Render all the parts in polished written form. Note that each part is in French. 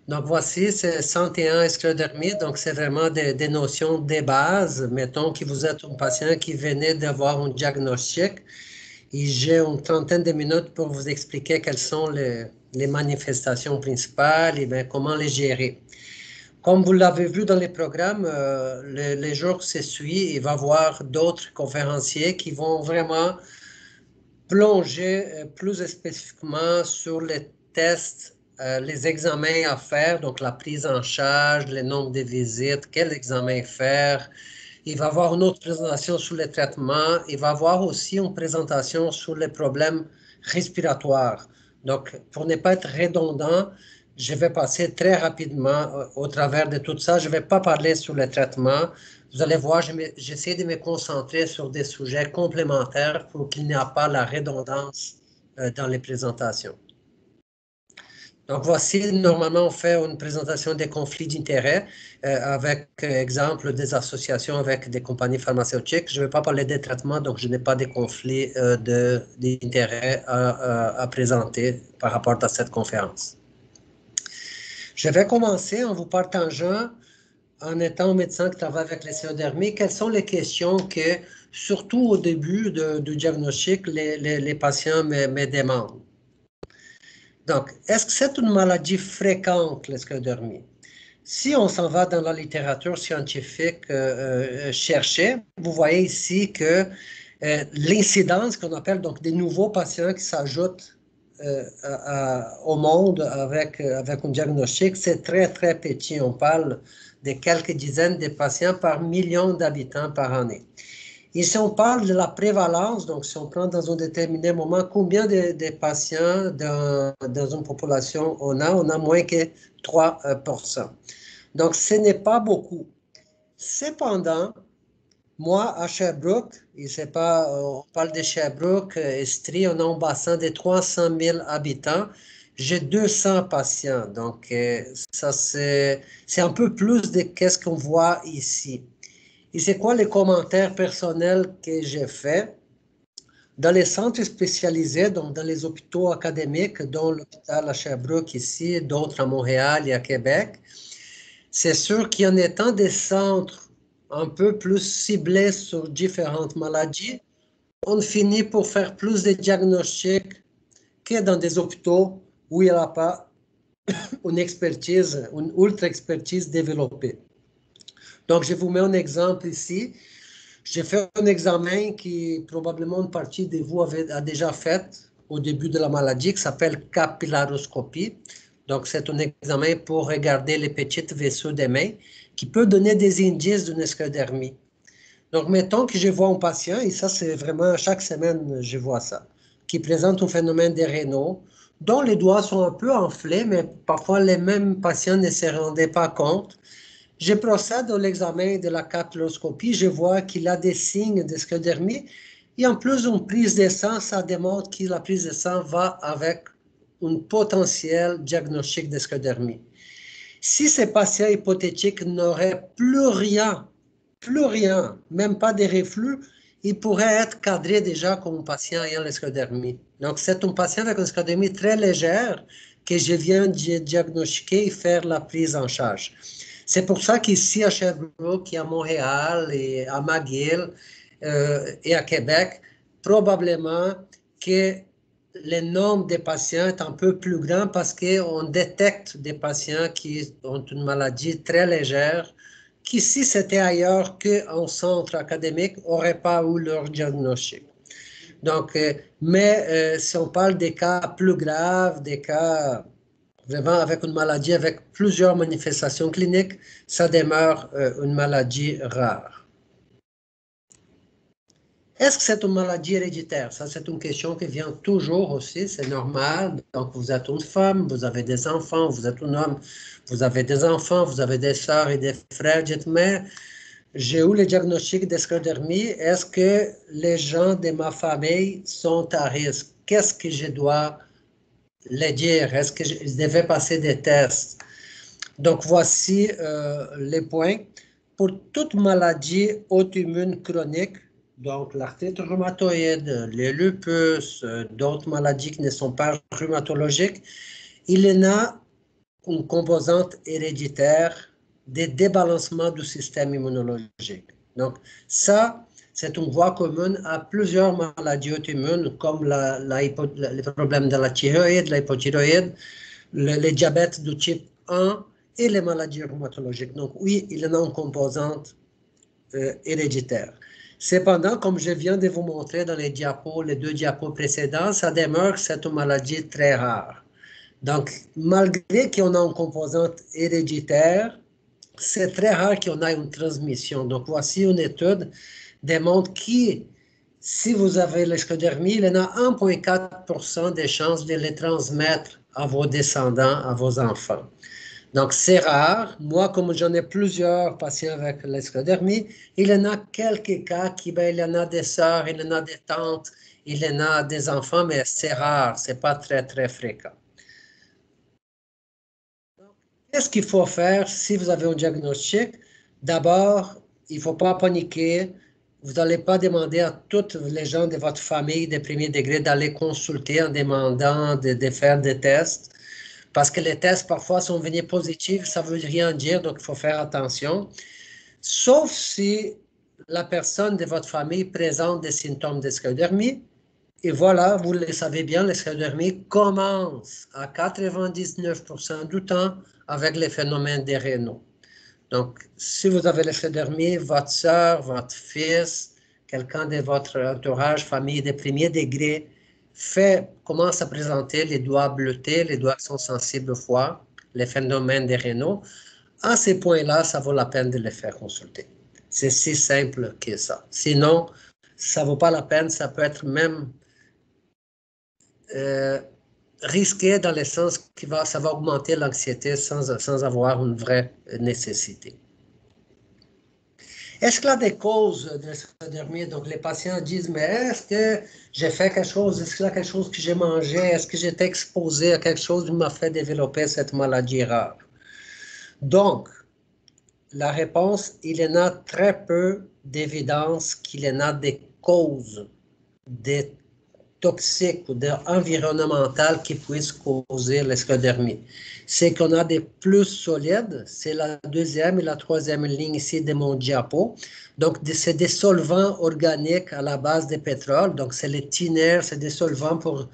Donc, voici, c'est 101 sclérodermie. Donc, c'est vraiment des notions de base. Mettons que vous êtes un patient qui venait d'avoir un diagnostic et j'ai une trentaine de minutes pour vous expliquer quelles sont les manifestations principales et bien, comment les gérer. Comme vous l'avez vu dans les programmes, les jours qui suivent, il va y avoir d'autres conférenciers qui vont vraiment plonger plus spécifiquement sur les tests, les examens à faire, donc la prise en charge, le nombre de visites, quel examen faire. Il va y avoir une autre présentation sur les traitements. Il va y avoir aussi une présentation sur les problèmes respiratoires. Donc, pour ne pas être redondant, je vais passer très rapidement au travers de tout ça. Je ne vais pas parler sur les traitements. Vous allez voir, j'essaie de me concentrer sur des sujets complémentaires pour qu'il n'y ait pas la redondance dans les présentations. Donc, voici, normalement, on fait une présentation des conflits d'intérêts avec, exemple, des associations avec des compagnies pharmaceutiques. Je ne vais pas parler des traitements, donc je n'ai pas de conflits d'intérêts à présenter par rapport à cette conférence. Je vais commencer en vous partageant, en étant médecin qui travaille avec les sclérodermies, quelles sont les questions que, surtout au début du diagnostic, les patients me demandent. Donc, est-ce que c'est une maladie fréquente, la sclérodermie? Si on s'en va dans la littérature scientifique chercher, vous voyez ici que l'incidence qu'on appelle donc des nouveaux patients qui s'ajoutent au monde avec un diagnostic, c'est très, très petit. On parle de quelques dizaines de patients par million d'habitants par année. Et si on parle de la prévalence, donc si on prend dans un déterminé moment combien de patients dans une population on a moins que 3%. Donc, ce n'est pas beaucoup. Cependant, moi, à Sherbrooke, et c'est pas, on parle de Sherbrooke, Estrie, on a un bassin de 300 000 habitants. J'ai 200 patients. Donc, ça, c'est un peu plus de ce qu'on voit ici. Et c'est quoi les commentaires personnels que j'ai faits? Dans les centres spécialisés, donc dans les hôpitaux académiques, dont l'hôpital à Sherbrooke ici, d'autres à Montréal et à Québec, c'est sûr qu'en étant des centres un peu plus ciblés sur différentes maladies, on finit pour faire plus de diagnostics que dans des hôpitaux où il n'y a pas une expertise, une ultra-expertise développée. Donc, je vous mets un exemple ici. J'ai fait un examen qui probablement une partie de vous a déjà fait au début de la maladie, qui s'appelle capillaroscopie. Donc, c'est un examen pour regarder les petits vaisseaux des mains qui peut donner des indices d'une sclérodermie. Donc, mettons que je vois un patient, et ça, c'est vraiment chaque semaine, je vois ça, qui présente un phénomène des rénaux, dont les doigts sont un peu enflés, mais parfois les mêmes patients ne se rendaient pas compte. Je procède à l'examen de la capilloscopie, je vois qu'il a des signes de sclérodermie, et en plus une prise de sang, ça démontre que la prise de sang va avec un potentiel diagnostic de sclérodermie. Si ces patients hypothétiques n'auraient plus rien, même pas de reflux, ils pourraient être cadrés déjà comme un patient ayant la sclérodermie. Donc, c'est un patient avec une sclérodermie très légère que je viens de diagnostiquer et faire la prise en charge. C'est pour ça qu'ici à Sherbrooke, et à Montréal, et à McGill et à Québec, probablement que le nombre de patients est un peu plus grand parce qu'on détecte des patients qui ont une maladie très légère, qui, si c'était ailleurs qu'en centre académique, n'auraient pas eu leur diagnostic. Donc, mais si on parle des cas plus graves, des cas vraiment avec une maladie avec plusieurs manifestations cliniques, ça demeure une maladie rare. Est-ce que c'est une maladie héréditaire? Ça, c'est une question qui vient toujours aussi, c'est normal. Donc, vous êtes une femme, vous avez des enfants, vous êtes un homme, vous avez des enfants, vous avez des sœurs et des frères. Dites-moi, j'ai eu le diagnostic de sclérodermie. Est-ce que les gens de ma famille sont à risque? Qu'est-ce que je dois les dire? Est-ce que je devais passer des tests? Donc, voici les points. Pour toute maladie auto-immune chronique, donc l'arthrite rhumatoïde, les lupus, d'autres maladies qui ne sont pas rhumatologiques, il y en a une composante héréditaire des débalancements du système immunologique. Donc, ça, c'est une voie commune à plusieurs maladies auto-immunes, comme les problèmes de la thyroïde, l'hypothyroïde, le diabète de type 1 et les maladies rhumatologiques. Donc, oui, il y en a une composante héréditaire. Cependant, comme je viens de vous montrer dans les deux diapos précédents, ça demeure que c'est une maladie très rare. Donc, malgré qu'on a une composante héréditaire, c'est très rare qu'on ait une transmission. Donc, voici une étude démontre que si vous avez l'esclérodermie, il y en a 1,4% des chances de les transmettre à vos descendants, à vos enfants. Donc, c'est rare. Moi, comme j'en ai plusieurs patients avec l'esclérodermie, il y en a quelques cas qui, il y en a des sœurs, il y en a des tantes, il y en a des enfants, mais c'est rare, c'est pas très, très fréquent. Qu'est-ce qu'il faut faire si vous avez un diagnostic? D'abord, il ne faut pas paniquer. Vous n'allez pas demander à toutes les gens de votre famille de premier degré d'aller consulter en demandant de faire des tests. Parce que les tests, parfois, sont venus positifs, ça ne veut rien dire, donc il faut faire attention. Sauf si la personne de votre famille présente des symptômes de sclérodermie. Et voilà, vous le savez bien, la sclérodermie commence à 99% du temps avec les phénomènes des rénaux. Donc, si vous avez la sclérodermie, votre soeur, votre fils, quelqu'un de votre entourage, famille de premier degré, commence à présenter les doigts bleutés, les doigts qui sont sensibles au foie, les phénomènes des rénaux. À ces points-là, ça vaut la peine de les faire consulter. C'est si simple que ça. Sinon, ça ne vaut pas la peine, ça peut être même risqué dans le sens que ça va augmenter l'anxiété sans avoir une vraie nécessité. Est-ce qu'il y a des causes de la sclérodermie? Donc, les patients disent, mais est-ce que j'ai fait quelque chose? Est-ce qu'il y a quelque chose que j'ai mangé? Est-ce que j'étais exposé à quelque chose qui m'a fait développer cette maladie rare? Donc, la réponse, il y en a très peu d'évidence qu'il y en a des causes des toxiques ou environnementales qui puissent causer la sclérodermie. C'est qu'on a des plus solides, c'est la deuxième et la troisième ligne ici de mon diapo. Donc, c'est des solvants organiques à la base de pétrole. Donc, c'est les thinner, c'est des solvants pour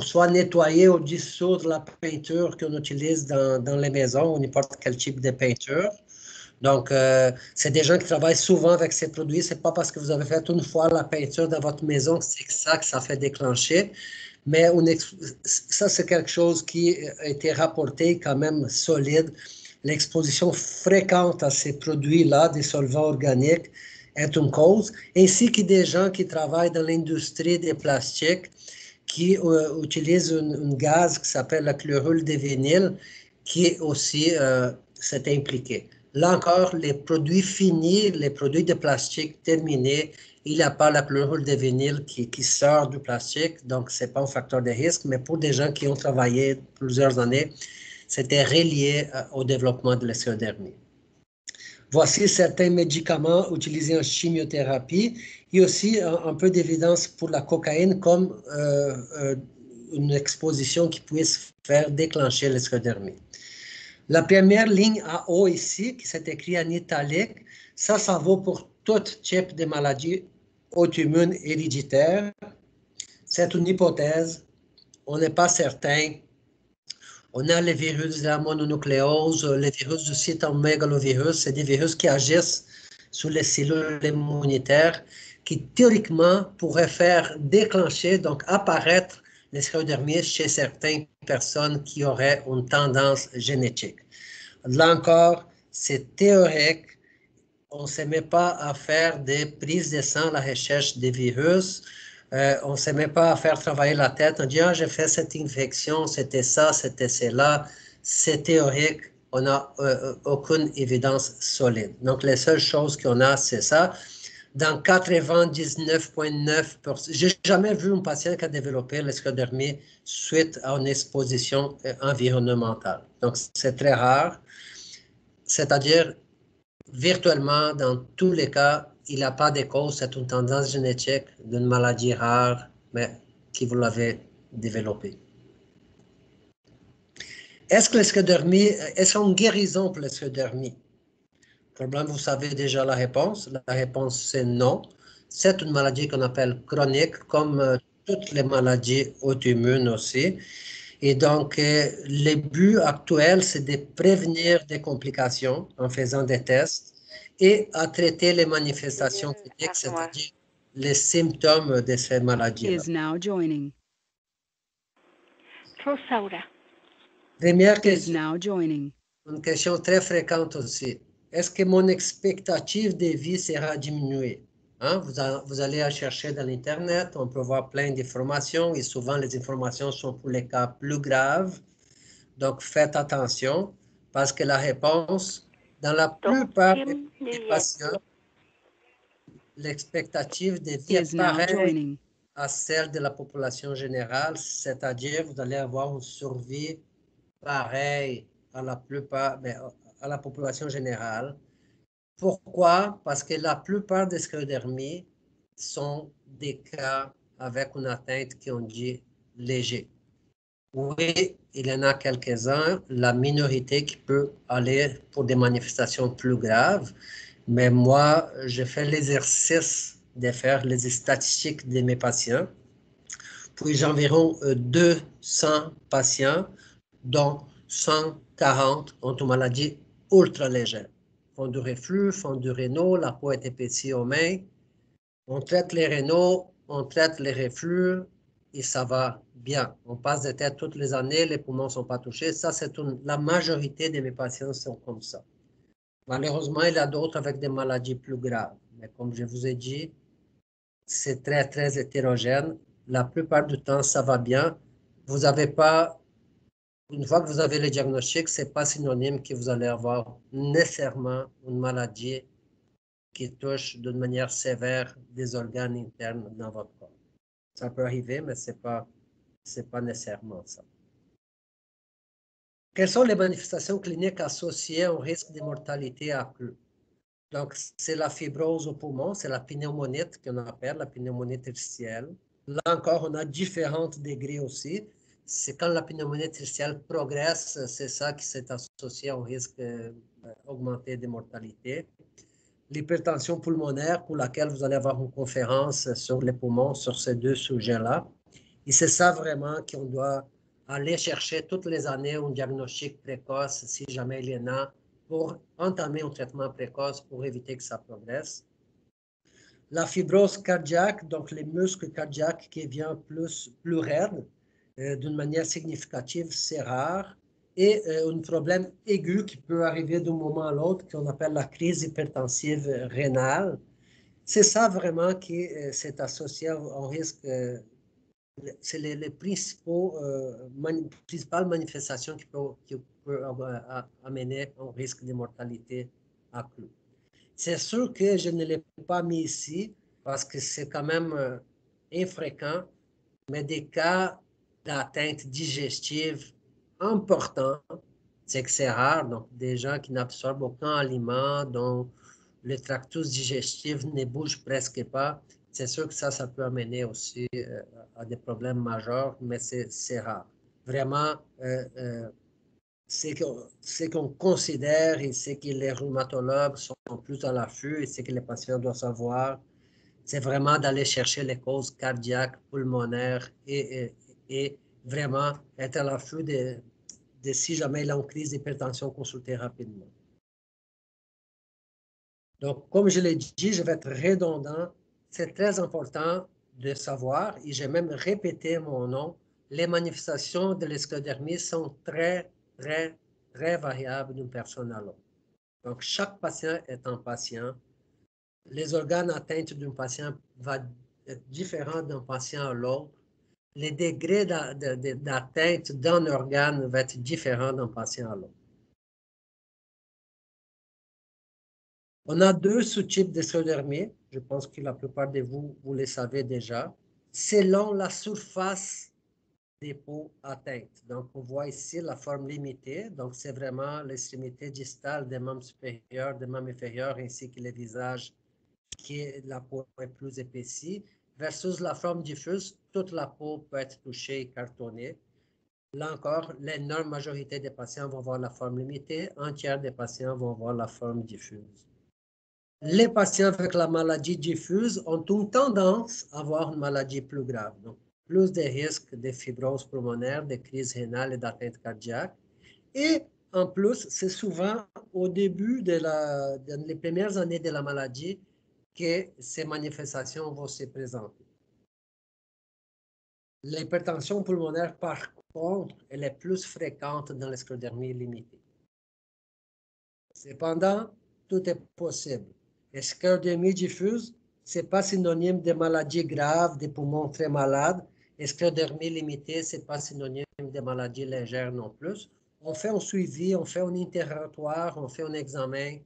soit nettoyer ou dissoudre la peinture qu'on utilise dans les maisons ou n'importe quel type de peinture. Donc, c'est des gens qui travaillent souvent avec ces produits. Ce n'est pas parce que vous avez fait une fois la peinture dans votre maison que c'est ça que ça fait déclencher. Mais ça, c'est quelque chose qui a été rapporté quand même solide. L'exposition fréquente à ces produits-là, des solvants organiques, est une cause, ainsi que des gens qui travaillent dans l'industrie des plastiques, qui utilisent un gaz qui s'appelle la chlorure de vinyle, qui aussi s'est impliqué. Là encore, les produits finis, les produits de plastique terminés, il n'y a pas la chlorure de vinyle qui sort du plastique, donc ce n'est pas un facteur de risque, mais pour des gens qui ont travaillé plusieurs années, c'était relié au développement de la sclérodermie. Voici certains médicaments utilisés en chimiothérapie. Il y a aussi un peu d'évidence pour la cocaïne comme une exposition qui puisse faire déclencher la sclérodermie. La première ligne en haut ici, qui s'est écrit en italique, ça vaut pour tout type de maladie auto-immune héréditaire. C'est une hypothèse, on n'est pas certain. On a les virus de la mononucléose, les virus du cytomégalovirus, c'est des virus qui agissent sur les cellules immunitaires qui théoriquement pourraient faire déclencher, donc apparaître les sclérodermies chez certaines personnes qui auraient une tendance génétique. Là encore, c'est théorique. On ne se met pas à faire des prises de sang à la recherche des virus. On ne se met pas à faire travailler la tête. On dit, ah, j'ai fait cette infection, c'était ça, c'était cela. C'est théorique. On n'a aucune évidence solide. Donc, les seules choses qu'on a, c'est ça. Dans 99,9%, j'ai jamais vu un patient qui a développé la sclérodermie suite à une exposition environnementale. Donc, c'est très rare. C'est-à-dire, virtuellement, dans tous les cas, il n'y a pas de cause, c'est une tendance génétique d'une maladie rare, mais qui vous l'avez développée. Est-ce que l'esclerodermie, est-ce une guérison pour l'esclerodermie? Problème, vous savez déjà la réponse. La réponse, c'est non. C'est une maladie qu'on appelle chronique, comme toutes les maladies auto-immunes aussi. Et donc, le but actuel, c'est de prévenir des complications en faisant des tests et à traiter les manifestations cliniques, c'est-à-dire les symptômes de ces maladies-là. Is now joining. Rosaura. Première Is question, now joining. une question très fréquente aussi. Est-ce que mon expectative de vie sera diminuée? Hein? Vous allez à chercher dans l'Internet, on peut voir plein d'informations et souvent les informations sont pour les cas plus graves. Donc, faites attention parce que la réponse, dans la plupart des patients, l'expectative de vie est Is now pareille joining. à celle de la population générale, c'est-à-dire vous allez avoir une survie pareille à la plupart, à la population générale. Pourquoi? Parce que la plupart des sclérodermies sont des cas avec une atteinte qui on dit léger. Oui, il y en a quelques-uns, la minorité qui peut aller pour des manifestations plus graves, mais moi, je fais l'exercice de faire les statistiques de mes patients. Puis j'ai environ 200 patients, dont 140 ont une maladie ultra légère. Font du reflux, font du rénal, la peau est épaissie aux mains. On traite les rénaux, on traite les reflux et ça va bien. On passe des têtes toutes les années, les poumons ne sont pas touchés. Ça, la majorité de mes patients sont comme ça. Malheureusement, il y a d'autres avec des maladies plus graves. Mais comme je vous ai dit, c'est très, très hétérogène. La plupart du temps, ça va bien. Vous n'avez pas, une fois que vous avez le diagnostic, ce n'est pas synonyme que vous allez avoir nécessairement une maladie qui touche d'une manière sévère des organes internes dans votre corps. Ça peut arriver, mais ce n'est pas nécessairement ça. Quelles sont les manifestations cliniques associées au risque de mortalité accrue? Donc, c'est la fibrose au poumon, c'est la pneumonite qu'on appelle, la pneumonite interstitielle. Là encore, on a différents degrés aussi. C'est quand la pneumonite interstitielle progresse, c'est ça qui s'est associé au risque augmenté de mortalité. L'hypertension pulmonaire, pour laquelle vous allez avoir une conférence sur les poumons, sur ces deux sujets-là. Et c'est ça vraiment qu'on doit aller chercher toutes les années un diagnostic précoce, si jamais il y en a, pour entamer un traitement précoce pour éviter que ça progresse. La fibrose cardiaque, donc les muscles cardiaques qui viennent plus raides, d'une manière significative, c'est rare. Et un problème aigu qui peut arriver d'un moment à l'autre, qu'on appelle la crise hypertensive rénale. C'est ça vraiment qui s'est associé au risque. C'est les principales manifestations qui peuvent amener un risque de mortalité accrue. C'est sûr que je ne l'ai pas mis ici parce que c'est quand même infréquent, mais des cas d'atteinte digestive importants, c'est que c'est rare, donc des gens qui n'absorbent aucun aliment, dont le tractus digestif ne bouge presque pas, c'est sûr que ça peut amener aussi à des problèmes majeurs, mais c'est rare. Vraiment, c'est qu'on considère et c'est que les rhumatologues sont plus à l'affût et c'est que les patients doivent savoir, c'est vraiment d'aller chercher les causes cardiaques, pulmonaires et vraiment être à l'affût de si jamais il a une crise d'hypertension, consulter rapidement. Donc, comme je l'ai dit, je vais être redondant. C'est très important de savoir, et j'ai même répété mon nom, les manifestations de l'esclérodermie sont très, très, très variables d'une personne à l'autre. Donc, chaque patient est un patient. Les organes atteints d'un patient vont être différents d'un patient à l'autre. Les degrés d'atteinte d'un organe vont être différents d'un patient à l'autre. On a deux sous-types de sclérodermie. Je pense que la plupart de vous, vous les savez déjà. Selon la surface des peaux atteintes. Donc, on voit ici la forme limitée. Donc, c'est vraiment l'extrémité distale des membres supérieurs, des membres inférieurs, ainsi que le visage, qui est la peau est plus épaissie, versus la forme diffuse. Toute la peau peut être touchée et cartonnée. Là encore, l'énorme majorité des patients vont avoir la forme limitée, un tiers des patients vont avoir la forme diffuse. Les patients avec la maladie diffuse ont une tendance à avoir une maladie plus grave, donc plus de risques de fibrose pulmonaire, de crise rénale et d'atteinte cardiaque. Et en plus, c'est souvent au début des premières années de la maladie que ces manifestations vont se présenter. L'hypertension pulmonaire, par contre, elle est plus fréquente dans les sclérodermies limitées. Cependant, tout est possible. La sclérodermie diffuse, ce n'est pas synonyme de maladie grave, des poumons très malades. La sclérodermie limitée, ce n'est pas synonyme de maladie légère non plus. On fait un suivi, on fait un interrogatoire, on fait un examen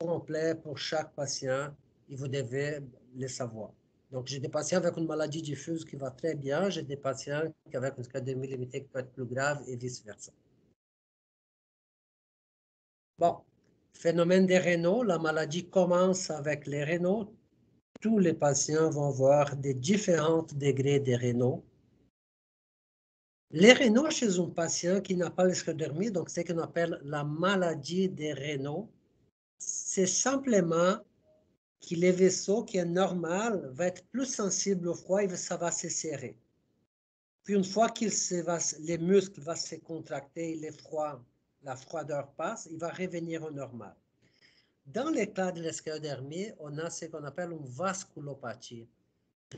complet pour chaque patient et vous devez le savoir. Donc, j'ai des patients avec une maladie diffuse qui va très bien, j'ai des patients avec une sclérodermie limitée qui peut être plus grave et vice-versa. Bon, phénomène des rénaux, la maladie commence avec les rénaux. Tous les patients vont avoir des différents degrés de rénaux. Les rénaux chez un patient qui n'a pas la sclérodermie, donc c'est ce qu'on appelle la maladie des rénaux, c'est simplement que les vaisseaux qui est normal va être plus sensible au froid et ça va se serrer. Puis une fois que les muscles vont se contracter, la froideur passe, il va revenir au normal. Dans le cas de la sclérodermie, on a ce qu'on appelle une vasculopathie.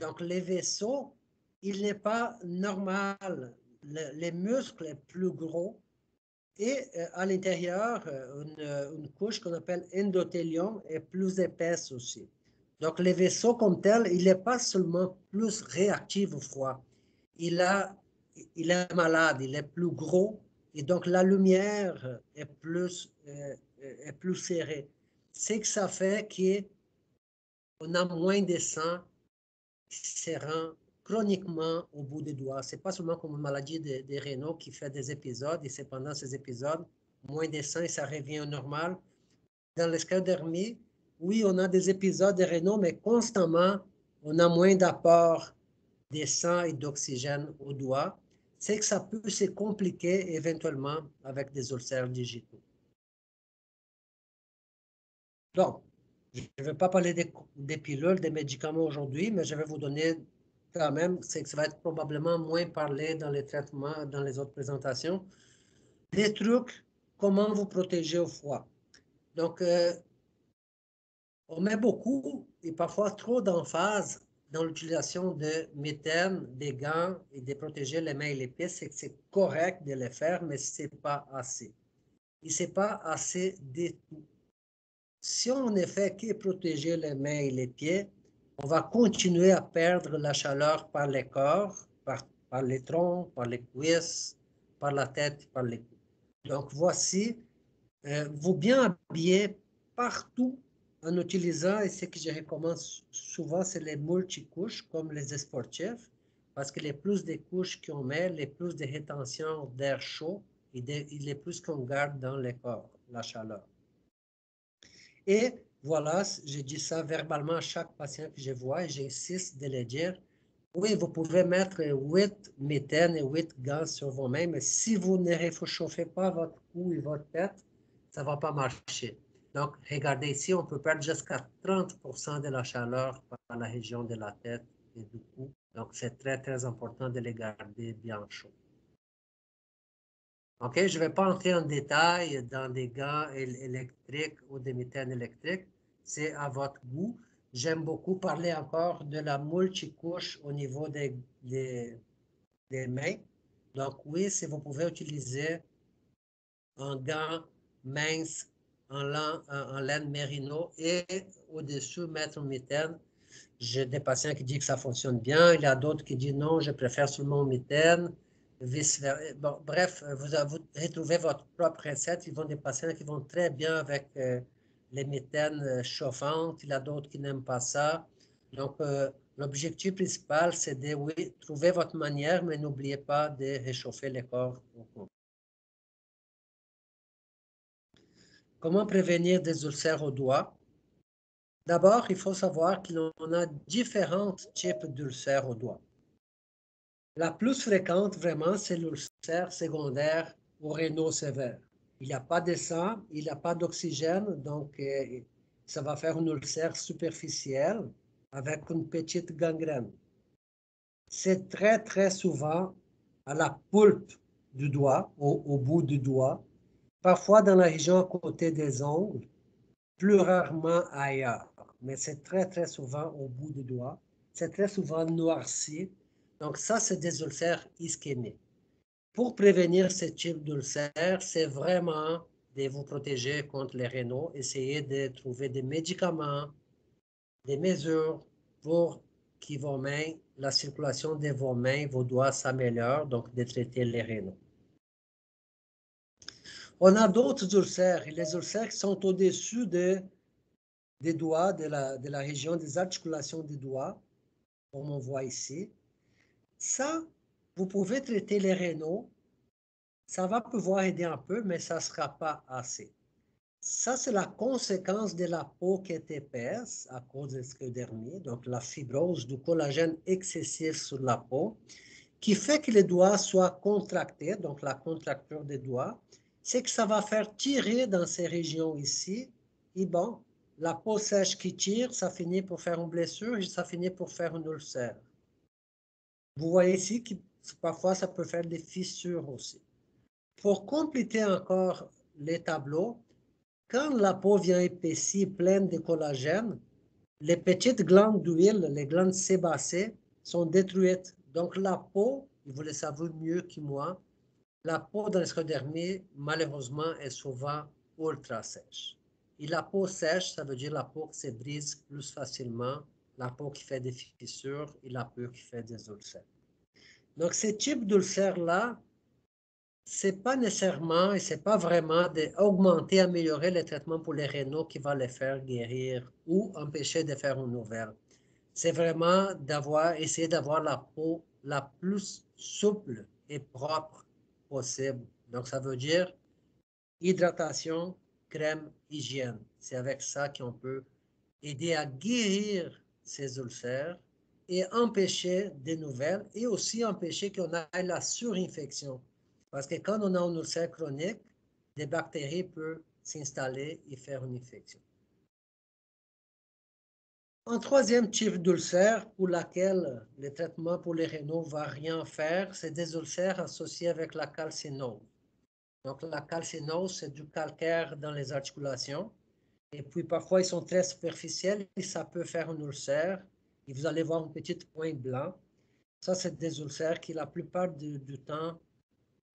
Donc les vaisseaux, il n'est pas normal. Les muscles sont plus gros et à l'intérieur, une couche qu'on appelle endothélium est plus épaisse aussi. Donc, les vaisseaux comme tel, il n'est pas seulement plus réactif au froid. Il est malade, il est plus gros et donc la lumière est plus serrée. C'est que ça fait qu'on a moins de sang qui se rend chroniquement au bout des doigts. Ce n'est pas seulement comme une maladie des rénaux qui fait des épisodes et c'est pendant ces épisodes, moins de sang et ça revient au normal. Dans les sclérodermies, oui, on a des épisodes de rénaux, mais constamment, on a moins d'apport de sang et d'oxygène aux doigts. C'est que ça peut se compliquer éventuellement avec des ulcères digitaux. Donc, je ne vais pas parler des pilules, des médicaments aujourd'hui, mais je vais vous donner quand même, c'est que ça va être probablement moins parlé dans les traitements, dans les autres présentations, des trucs, comment vous protéger au froid. Donc, on met beaucoup et parfois trop d'emphase dans l'utilisation de mitaines, des gants et de protéger les mains et les pieds. C'est que c'est correct de les faire, mais ce n'est pas assez. Et ce n'est pas assez du tout. Si on ne fait que protéger les mains et les pieds, on va continuer à perdre la chaleur par les corps, par les troncs, par les cuisses, par la tête, par les coudes. Donc voici, vous bien habiller partout en utilisant, et ce que je recommande souvent, c'est les multicouches comme les sportifs, parce que les plus de couches qu'on met, les plus de rétention d'air chaud et les plus qu'on garde dans les corps, la chaleur. Et voilà, je dis ça verbalement à chaque patient que je vois et j'insiste de le dire. Oui, vous pouvez mettre 8 mitaines et 8 gants sur vos mains, mais si vous ne réchauffez pas votre cou et votre tête, ça ne va pas marcher. Donc, regardez ici, on peut perdre jusqu'à 30% de la chaleur par la région de la tête et du cou. Donc, c'est très, très important de les garder bien chauds. OK, je ne vais pas entrer en détail dans des gants électriques ou des mitaines électriques. C'est à votre goût. J'aime beaucoup parler encore de la multicouche au niveau des mains. Donc oui, si vous pouvez utiliser un gant mince en laine mérino et au-dessus mettre une mitaine. J'ai des patients qui disent que ça fonctionne bien. Il y a d'autres qui disent non, je préfère seulement une mitaine. Bon, bref, vous retrouvez votre propre recette. Ils vont des patients qui vont très bien avec les mitaines chauffantes. Il y a d'autres qui n'aiment pas ça. Donc, l'objectif principal, c'est de, oui, trouver votre manière, mais n'oubliez pas de réchauffer les corps au cours. Comment prévenir des ulcères aux doigts? D'abord, il faut savoir qu'il y en a différents types d'ulcères aux doigts. La plus fréquente, vraiment, c'est l'ulcère secondaire au rénaux sévère. Il n'y a pas de sang, il n'y a pas d'oxygène, donc ça va faire une ulcère superficielle avec une petite gangrène. C'est très, très souvent à la pulpe du doigt, au bout du doigt, parfois dans la région à côté des ongles, plus rarement ailleurs. Mais c'est très, très souvent au bout du doigt. C'est très souvent noirci. Donc ça, c'est des ulcères ischémiques. Pour prévenir ce type d'ulcère, c'est vraiment de vous protéger contre les rénaux, essayer de trouver des médicaments, des mesures pour que vos mains, la circulation de vos mains, vos doigts s'améliore, donc de traiter les rénaux. On a d'autres ulcères, et les ulcères qui sont au-dessus des doigts, de la région des articulations des doigts, comme on voit ici. Ça, vous pouvez traiter les rénaux. Ça va pouvoir aider un peu, mais ça ne sera pas assez. Ça, c'est la conséquence de la peau qui est épaisse à cause de sclérodermie, donc la fibrose du collagène excessif sur la peau, qui fait que les doigts soient contractés, donc la contracture des doigts, c'est que ça va faire tirer dans ces régions ici, et bon, la peau sèche qui tire, ça finit pour faire une blessure et ça finit pour faire une ulcère. Vous voyez ici que parfois ça peut faire des fissures aussi. Pour compléter encore les tableaux, quand la peau vient épaissie, pleine de collagène, les petites glandes d'huile, les glandes sébacées, sont détruites. Donc la peau, vous le savez mieux que moi, la peau dans l'escrodermie, malheureusement, est souvent ultra sèche. Et la peau sèche, ça veut dire la peau qui se brise plus facilement, la peau qui fait des fissures et la peau qui fait des ulcères. Donc, ces types d'ulcères-là, c'est pas nécessairement et c'est pas vraiment d'augmenter, améliorer les traitements pour les rénaux qui va les faire guérir ou empêcher de faire une nouvelle. C'est vraiment essayer d'avoir la peau la plus souple et propre possible. Donc, ça veut dire hydratation, crème, hygiène. C'est avec ça qu'on peut aider à guérir ces ulcères et empêcher des nouvelles et aussi empêcher qu'on ait la surinfection. Parce que quand on a un ulcère chronique, des bactéries peuvent s'installer et faire une infection. Un troisième type d'ulcère pour laquelle le traitement pour les rénaux ne va rien faire, c'est des ulcères associés avec la calcinose. Donc la calcinose, c'est du calcaire dans les articulations. Et puis parfois, ils sont très superficiels et ça peut faire un ulcère. Et vous allez voir un petit point blanc. Ça, c'est des ulcères qui, la plupart du temps,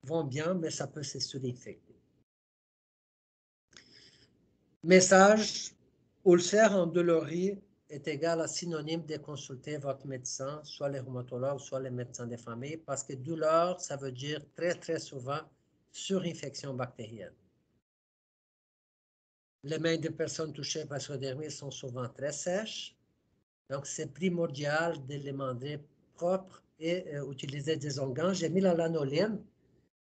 vont bien, mais ça peut se surinfecter. Message, ulcère endolorie est égal à synonyme de consulter votre médecin, soit les rhumatologues, soit les médecins de famille, parce que douleur, ça veut dire très, très souvent surinfection bactérienne. Les mains des personnes touchées par sclérodermie sont souvent très sèches, donc c'est primordial de les manger propres et utiliser des onguents. J'ai mis la lanoline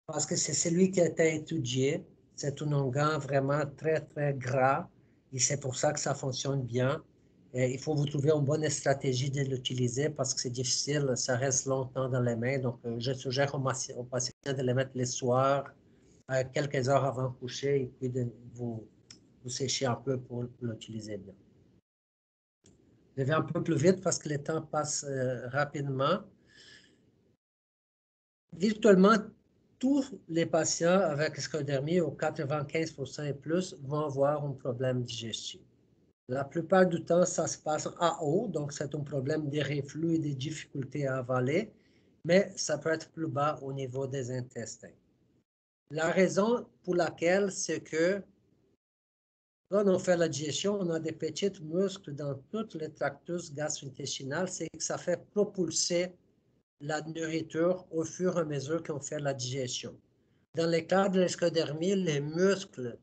parce que c'est celui qui a été étudié. C'est un onguent vraiment très, très gras et c'est pour ça que ça fonctionne bien. Et il faut vous trouver une bonne stratégie de l'utiliser parce que c'est difficile, ça reste longtemps dans les mains. Donc, je suggère aux patients de les mettre le soir, quelques heures avant de coucher, et puis de vous sécher un peu pour l'utiliser bien. Je vais un peu plus vite parce que le temps passe rapidement. Virtuellement, tous les patients avec sclérodermie, au 95% et plus, vont avoir un problème digestif. La plupart du temps, ça se passe en haut, donc c'est un problème de reflux et de difficultés à avaler, mais ça peut être plus bas au niveau des intestins. La raison pour laquelle, c'est que quand on fait la digestion, on a des petits muscles dans toutes les tractus gastro-intestinales, c'est que ça fait propulser la nourriture au fur et à mesure qu'on fait la digestion. Dans le cas de l'esclérodermie, les muscles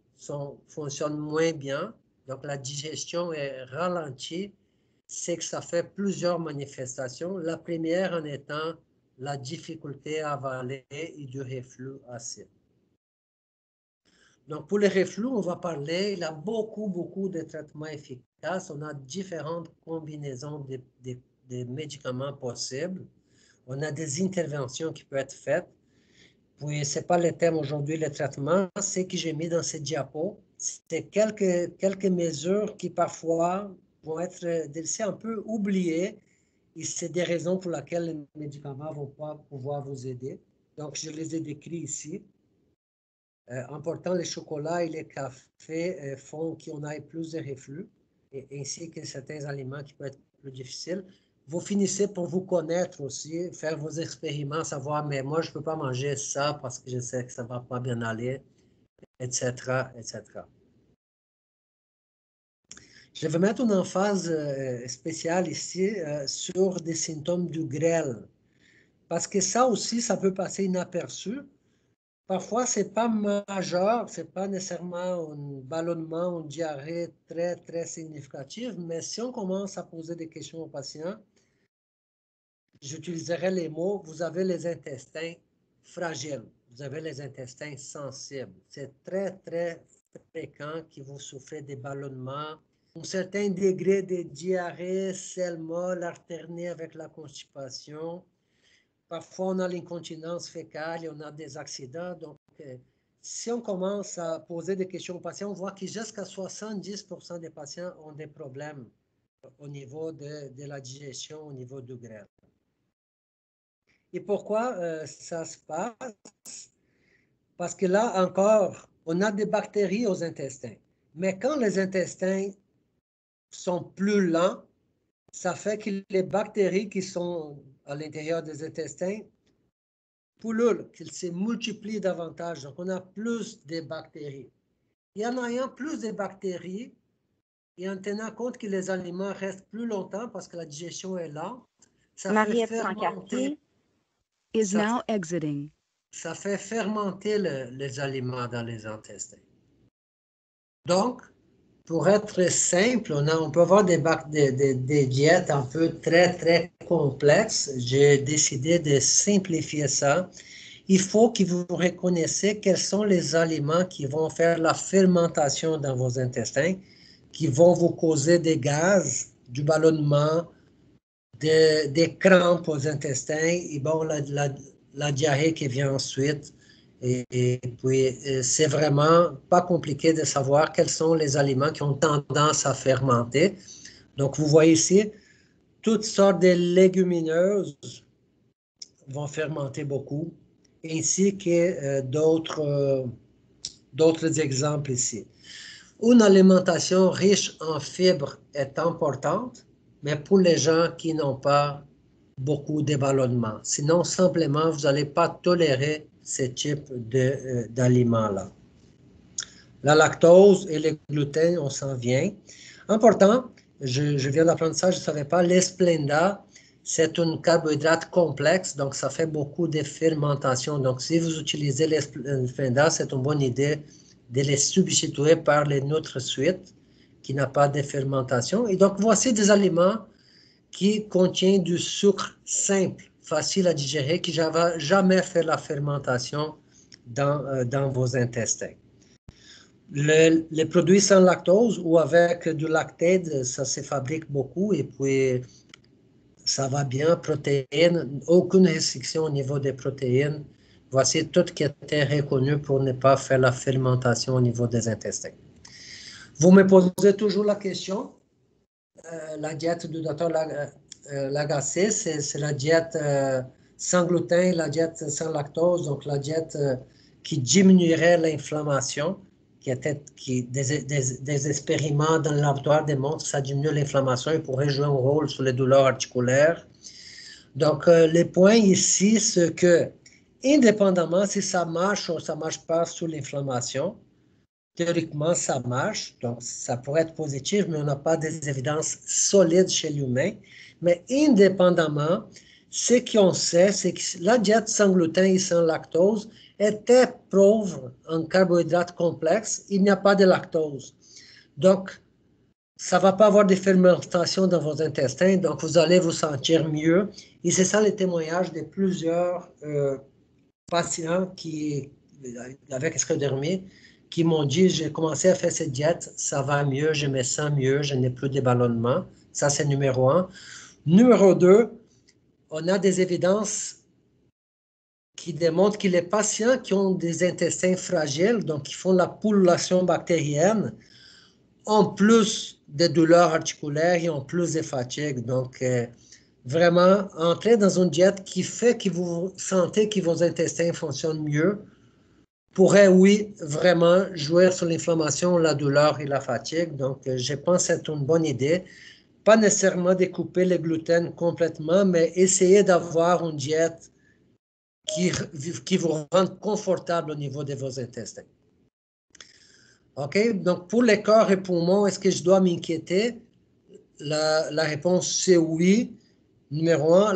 fonctionnent moins bien, donc la digestion est ralentie, c'est que ça fait plusieurs manifestations. La première en étant la difficulté à avaler et du reflux acide. Donc, pour les reflux, on va parler, il y a beaucoup de traitements efficaces. On a différentes combinaisons de médicaments possibles. On a des interventions qui peuvent être faites. Puis, ce n'est pas le thème aujourd'hui, le traitement. Ce que j'ai mis dans ces diapos, c'est quelques mesures qui parfois vont être laissées un peu oubliées. Et c'est des raisons pour lesquelles les médicaments ne vont pas pouvoir vous aider. Donc, je les ai décrits ici. En portant les chocolats et les cafés font qu'on ait plus de reflux, ainsi que certains aliments qui peuvent être plus difficiles. Vous finissez pour vous connaître aussi, faire vos expériments, savoir, mais moi, je ne peux pas manger ça parce que je sais que ça ne va pas bien aller, etc., etc. Je vais mettre une emphase spéciale ici sur des symptômes du grêle, parce que ça aussi, ça peut passer inaperçu. Parfois, ce n'est pas majeur, ce n'est pas nécessairement un ballonnement, une diarrhée très, très significative, mais si on commence à poser des questions aux patients, j'utiliserai les mots, vous avez les intestins fragiles, vous avez les intestins sensibles. C'est très, très fréquent que vous souffrez des ballonnements, un certain degré de diarrhée, selle molle alternée avec la constipation. Parfois, on a l'incontinence fécale et on a des accidents. Donc, si on commence à poser des questions aux patients, on voit que jusqu'à 70% des patients ont des problèmes au niveau de la digestion, au niveau du grêle. Et pourquoi ça se passe? Parce que là encore, on a des bactéries aux intestins. Mais quand les intestins sont plus lents, ça fait que les bactéries qui sont à l'intérieur des intestins pullulent, qu'ils se multiplient davantage. Donc, on a plus de bactéries. Et en ayant plus de bactéries, et en tenant compte que les aliments restent plus longtemps parce que la digestion est lente, ça fait fermenter. Ça fait fermenter les aliments dans les intestins. Donc, pour être simple, on peut avoir des diètes un peu très, très complexes. J'ai décidé de simplifier ça. Il faut que vous reconnaissiez quels sont les aliments qui vont faire la fermentation dans vos intestins, qui vont vous causer des gaz, du ballonnement, des crampes aux intestins, et bon, la diarrhée qui vient ensuite. Et puis, c'est vraiment pas compliqué de savoir quels sont les aliments qui ont tendance à fermenter. Donc, vous voyez ici, toutes sortes de légumineuses vont fermenter beaucoup, ainsi que d'autres exemples ici. Une alimentation riche en fibres est importante, mais pour les gens qui n'ont pas beaucoup de ballonnement. Sinon, simplement, vous n'allez pas tolérer ce type d'aliments-là. La lactose et le gluten, on s'en vient. Important, je viens d'apprendre ça, je ne savais pas, l'Esplenda, c'est un carbohydrate complexe, donc ça fait beaucoup de fermentation. Donc, si vous utilisez l'Esplenda, c'est une bonne idée de les substituer par les NutraSweet, qui n'a pas de fermentation. Et donc, voici des aliments qui contiennent du sucre simple, facile à digérer, qui n'a jamais fait la fermentation dans vos intestins. Les produits sans lactose ou avec du lactate, ça se fabrique beaucoup et puis ça va bien, protéines, aucune restriction au niveau des protéines. Voici tout qui était reconnu pour ne pas faire la fermentation au niveau des intestins. Vous me posez toujours la question, la diète du docteur Lagacé, c'est la diète sans gluten, la diète sans lactose, donc la diète qui diminuerait l'inflammation, des expériments dans le laboratoire démontrent que ça diminue l'inflammation et pourrait jouer un rôle sur les douleurs articulaires. Donc, les points ici, c'est que, indépendamment si ça marche ou ça ne marche pas sur l'inflammation, théoriquement, ça marche, donc ça pourrait être positif, mais on n'a pas des évidences solides chez l'humain. Mais indépendamment, ce qu'on sait, c'est que la diète sans gluten et sans lactose était pauvre en carbohydrates complexes, il n'y a pas de lactose. Donc, ça ne va pas avoir de fermentation dans vos intestins, donc vous allez vous sentir mieux. Et c'est ça le témoignage de plusieurs patients avec sclérodermie qui m'ont dit, j'ai commencé à faire cette diète, ça va mieux, je me sens mieux, je n'ai plus de ballonnement. Ça, c'est numéro 1. Numéro 2, on a des évidences qui démontrent que les patients qui ont des intestins fragiles, donc qui font la pullulation bactérienne, ont plus de douleurs articulaires et ont plus de fatigue. Donc, vraiment, entrer dans une diète qui fait que vous sentez que vos intestins fonctionnent mieux pourrait, oui, vraiment jouer sur l'inflammation, la douleur et la fatigue. Donc, je pense que c'est une bonne idée. Pas nécessairement de couper le gluten complètement, mais essayer d'avoir une diète qui vous rende confortable au niveau de vos intestins. OK? Donc, pour les corps et poumons, est-ce que je dois m'inquiéter? La réponse, c'est oui. Numéro un,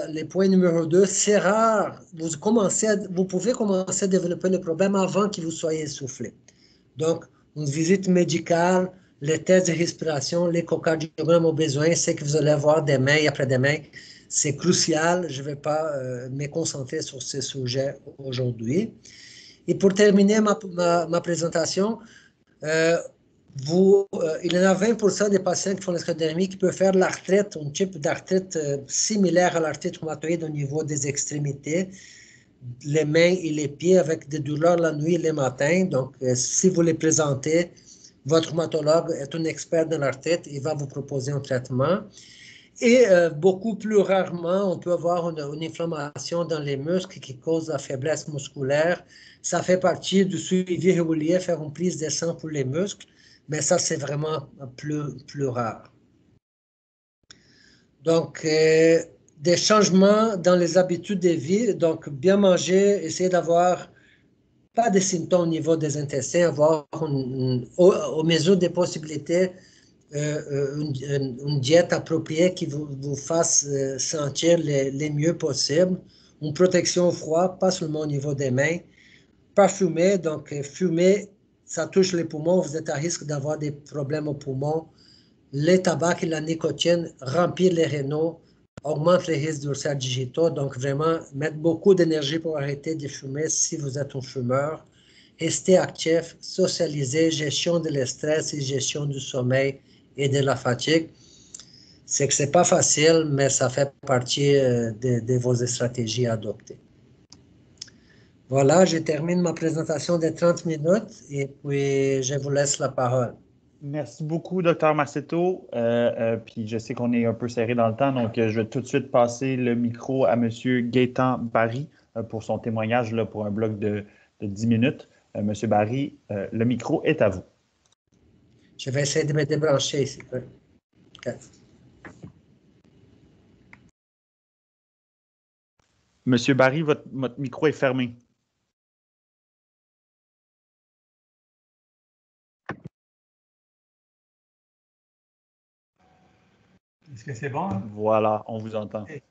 les points numéro 2, c'est rare. Vous pouvez commencer à développer le problème avant que vous soyez essoufflé. Donc, une visite médicale, les tests de respiration, l'échocardiogramme au besoin, c'est que vous allez avoir demain et après-demain. C'est crucial. Je ne vais pas me concentrer sur ce sujet aujourd'hui. Et pour terminer ma présentation, il y en a 20% des patients qui font la sclérodermie qui peuvent faire l'arthrite, un type d'arthrite similaire à l'arthrite rhumatoïde au niveau des extrémités, les mains et les pieds avec des douleurs la nuit et le matin. Donc, si vous les présentez, votre rhumatologue est un expert dans l'arthrite, il va vous proposer un traitement. Et beaucoup plus rarement, on peut avoir une inflammation dans les muscles qui cause la faiblesse musculaire. Ça fait partie du suivi régulier, faire une prise de sang pour les muscles, mais ça, c'est vraiment plus rare. Donc, des changements dans les habitudes de vie, donc bien manger, essayer d'avoir pas de symptômes au niveau des intestins, avoir au mesure des possibilités, une diète appropriée qui vous fasse sentir les mieux possible, une protection au froid, pas seulement au niveau des mains, pas fumer, donc fumer, ça touche les poumons, vous êtes à risque d'avoir des problèmes aux poumons. Les tabacs et la nicotine remplissent les rénaux, augmentent les risques d'ulcères digitaux, donc vraiment mettre beaucoup d'énergie pour arrêter de fumer si vous êtes un fumeur. Rester actif, socialiser, gestion de l'estress et gestion du sommeil et de la fatigue. C'est que ce n'est pas facile, mais ça fait partie de vos stratégies à adopter. Voilà, je termine ma présentation de 30 minutes et puis je vous laisse la parole. Merci beaucoup, Dr. Massetto. Puis je sais qu'on est un peu serré dans le temps, donc je vais tout de suite passer le micro à M. Gaétan Barry pour son témoignage là, pour un bloc de 10 minutes. M. Barry, le micro est à vous. Je vais essayer de me débrancher ici. Okay. Monsieur Barry, votre micro est fermé. Est-ce que c'est bon? Hein? Voilà, on vous entend. Okay.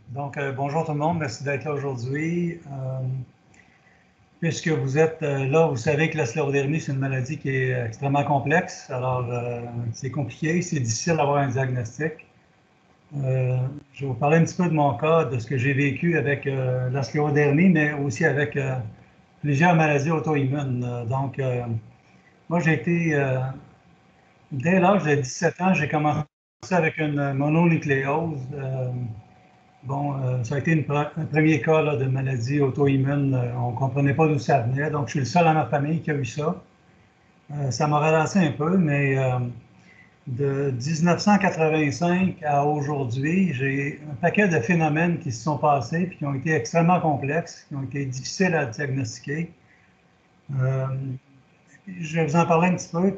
Donc, bonjour tout le monde. Merci d'être là aujourd'hui. Puisque vous êtes là, vous savez que la sclérodermie, c'est une maladie qui est extrêmement complexe. Alors, c'est compliqué, c'est difficile d'avoir un diagnostic. Je vais vous parler un petit peu de mon cas, de ce que j'ai vécu avec la sclérodermie, mais aussi avec plusieurs maladies auto-immunes. Donc, moi, j'ai été, dès l'âge de 17 ans, j'ai commencé avec une mononucléose. Ça a été un premier cas là, de maladie auto-immune. On ne comprenait pas d'où ça venait. Donc, je suis le seul dans ma famille qui a eu ça. Ça m'a relancé un peu, mais de 1985 à aujourd'hui, j'ai un paquet de phénomènes qui se sont passés et qui ont été extrêmement complexes, qui ont été difficiles à diagnostiquer. Je vais vous en parler un petit peu.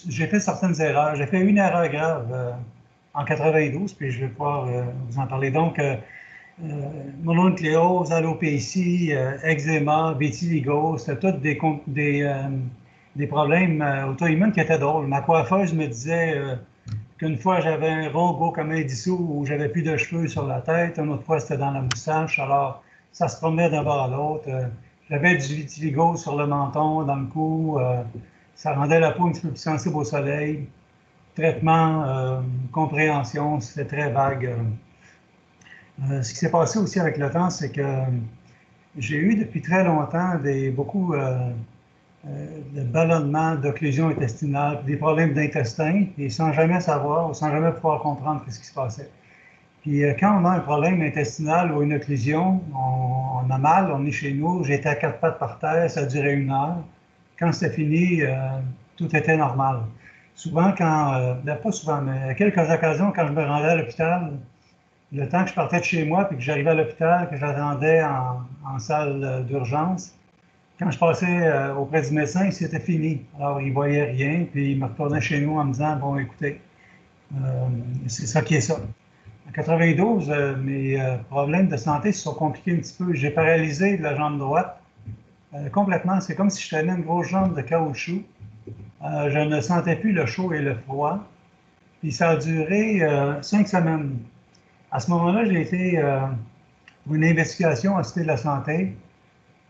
J'ai fait certaines erreurs. J'ai fait une erreur grave en 92, puis je vais pouvoir vous en parler. Donc, mononucléose, alopécie, eczéma, vitiligo, c'était tous des problèmes auto-immunes qui étaient drôles. Ma coiffeuse me disait qu'une fois, j'avais un rond gros comme un dissous où j'avais plus de cheveux sur la tête. Une autre fois, c'était dans la moustache. Alors, ça se promenait d'un bord à l'autre. J'avais du vitiligo sur le menton, dans le cou. Ça rendait la peau un petit peu plus sensible au soleil. Traitement, compréhension, c'était très vague. Ce qui s'est passé aussi avec le temps, c'est que j'ai eu depuis très longtemps beaucoup de ballonnement, d'occlusion intestinale, des problèmes d'intestin, et sans jamais savoir ou sans jamais pouvoir comprendre ce qui se passait. Puis quand on a un problème intestinal ou une occlusion, on a mal, on est chez nous, j'étais à 4 pattes par terre, ça durait 1 heure. Quand c'était fini, tout était normal. Souvent, pas souvent, mais à quelques occasions, quand je me rendais à l'hôpital, le temps que je partais de chez moi, puis que j'arrivais à l'hôpital, que j'attendais en salle d'urgence, quand je passais auprès du médecin, c'était fini. Alors, il ne voyait rien, puis il me retournait chez nous en me disant, bon, écoutez, c'est ça qui est ça. En 92, mes problèmes de santé se sont compliqués un petit peu. J'ai paralysé de la jambe droite complètement. C'est comme si je tenais une grosse jambe de caoutchouc. Je ne sentais plus le chaud et le froid. Puis ça a duré 5 semaines. À ce moment-là, j'ai été pour une investigation à la Cité de la Santé.